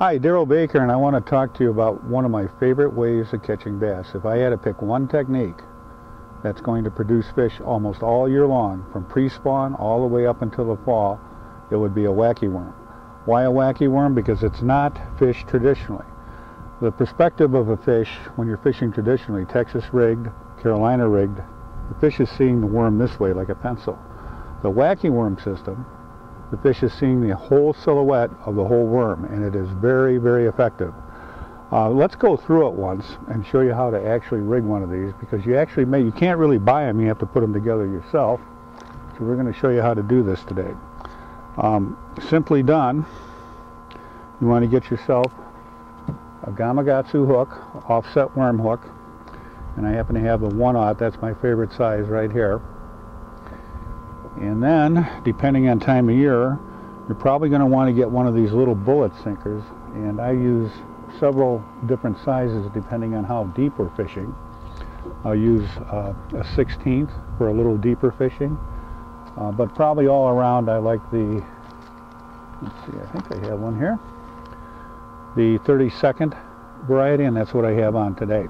Hi, Daryl Baker, and I want to talk to you about one of my favorite ways of catching bass. If I had to pick one technique that's going to produce fish almost all year long, from pre-spawn all the way up until the fall, it would be a wacky worm. Why a wacky worm? Because it's not fished traditionally. The perspective of a fish, when you're fishing traditionally, Texas rigged, Carolina rigged, the fish is seeing the worm this way like a pencil. The wacky worm system, the fish is seeing the whole silhouette of the whole worm, and it is very, very effective. Let's go through it once and show you how to actually rig one of these, because you can't really buy them, you have to put them together yourself. So we're going to show you how to do this today. Simply done, you want to get yourself a Gamakatsu hook, offset worm hook, and I happen to have the 1/0, that's my favorite size right here. And then, depending on time of year, you're probably going to want to get one of these little bullet sinkers, and I use several different sizes depending on how deep we're fishing. I'll use a 1/16 for a little deeper fishing, but probably all around I like the, let's see, I think I have one here, the 32nd variety, and that's what I have on today.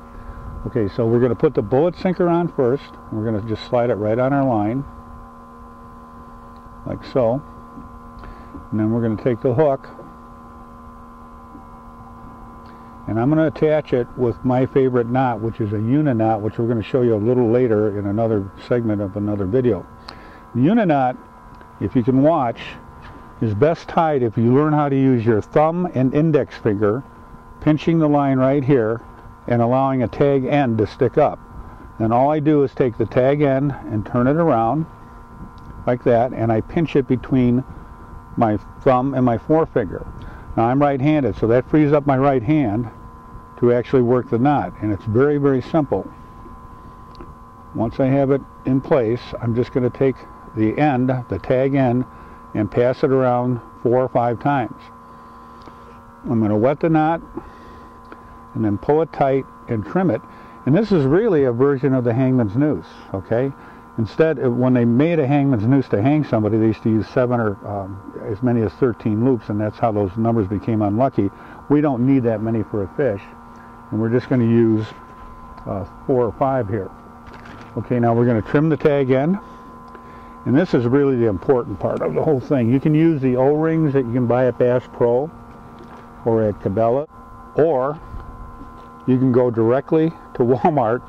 Okay, so we're going to put the bullet sinker on first. We're going to just slide it right on our line, like so, and then we're going to take the hook and I'm going to attach it with my favorite knot, which is a uni knot, which we're going to show you a little later in another segment of another video. The uni knot, if you can watch, is best tied if you learn how to use your thumb and index finger, pinching the line right here and allowing a tag end to stick up. Then all I do is take the tag end and turn it around like that, and I pinch it between my thumb and my forefinger. Now I'm right-handed, so that frees up my right hand to actually work the knot, and it's very, very simple. Once I have it in place, I'm just going to take the end, the tag end, and pass it around 4 or 5 times. I'm going to wet the knot and then pull it tight and trim it, and this is really a version of the hangman's noose, okay? Instead, when they made a hangman's noose to hang somebody, they used to use 7 or as many as 13 loops, and that's how those numbers became unlucky. We don't need that many for a fish, and we're just going to use 4 or 5 here. Okay, now we're going to trim the tag end, and this is really the important part of the whole thing. You can use the O-rings that you can buy at Bass Pro or at Cabela, or you can go directly to Walmart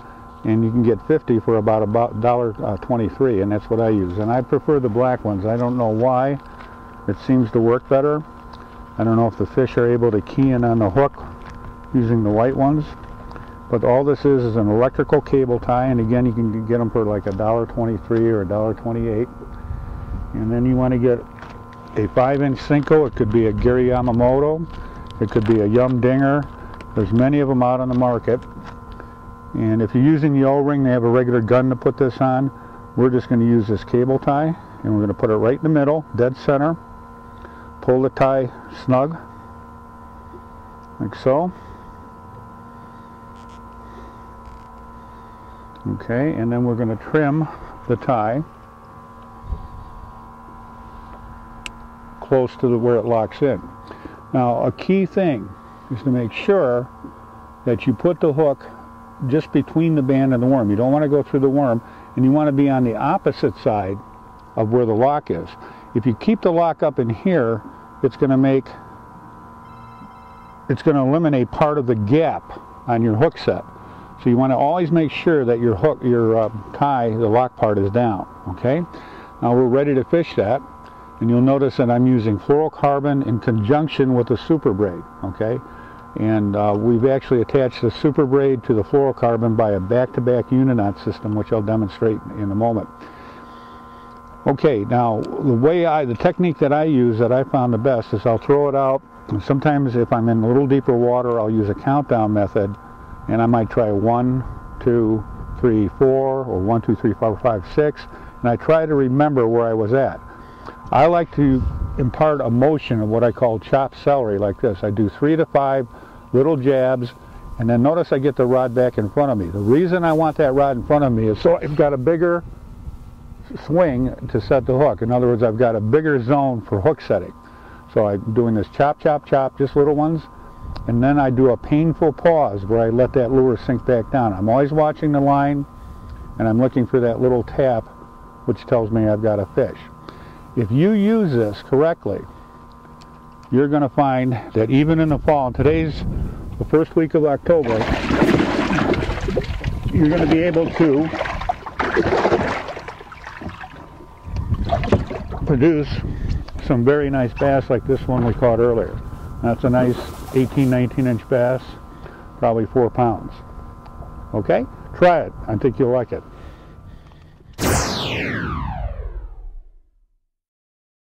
and you can get 50 for about $1.23, and that's what I use. And I prefer the black ones. I don't know why. It seems to work better. I don't know if the fish are able to key in on the hook using the white ones. But all this is an electrical cable tie, and again, you can get them for like $1.23 or $1.28. And then you want to get a 5-inch Senko. It could be a Gary Yamamoto. It could be a Yum Dinger. There's many of them out on the market. And if you're using the O-ring, they have a regular gun to put this on. We're just going to use this cable tie, and we're going to put it right in the middle, dead center. Pull the tie snug, like so. Okay, and then we're going to trim the tie close to where it locks in. Now, a key thing is to make sure that you put the hook just between the band and the worm. You don't want to go through the worm, and you want to be on the opposite side of where the lock is. If you keep the lock up in here, it's going to eliminate part of the gap on your hook set. So you want to always make sure that your hook, your tie, the lock part is down. Okay? Now we're ready to fish that, and you'll notice that I'm using fluorocarbon in conjunction with the super braid. Okay? And we've actually attached the super braid to the fluorocarbon by a back-to-back uniknot system, which I'll demonstrate in a moment. Okay, now the technique that I use that I found the best is I'll throw it out. And sometimes if I'm in a little deeper water, I'll use a countdown method, and I might try 1, 2, 3, 4, or 1, 2, 3, 4, 5, 6, and I try to remember where I was at. I like to impart a motion of what I call chopped celery, like this. I do 3 to 5 little jabs, and then notice I get the rod back in front of me. The reason I want that rod in front of me is so I've got a bigger swing to set the hook. In other words, I've got a bigger zone for hook setting. So I'm doing this chop, chop, chop, just little ones, and then I do a painful pause where I let that lure sink back down. I'm always watching the line, and I'm looking for that little tap, which tells me I've got a fish. If you use this correctly, you're going to find that even in the fall, and today's the first week of October, you're going to be able to produce some very nice bass like this one we caught earlier. That's a nice 18, 19-inch bass, probably 4 pounds. Okay? Try it. I think you'll like it.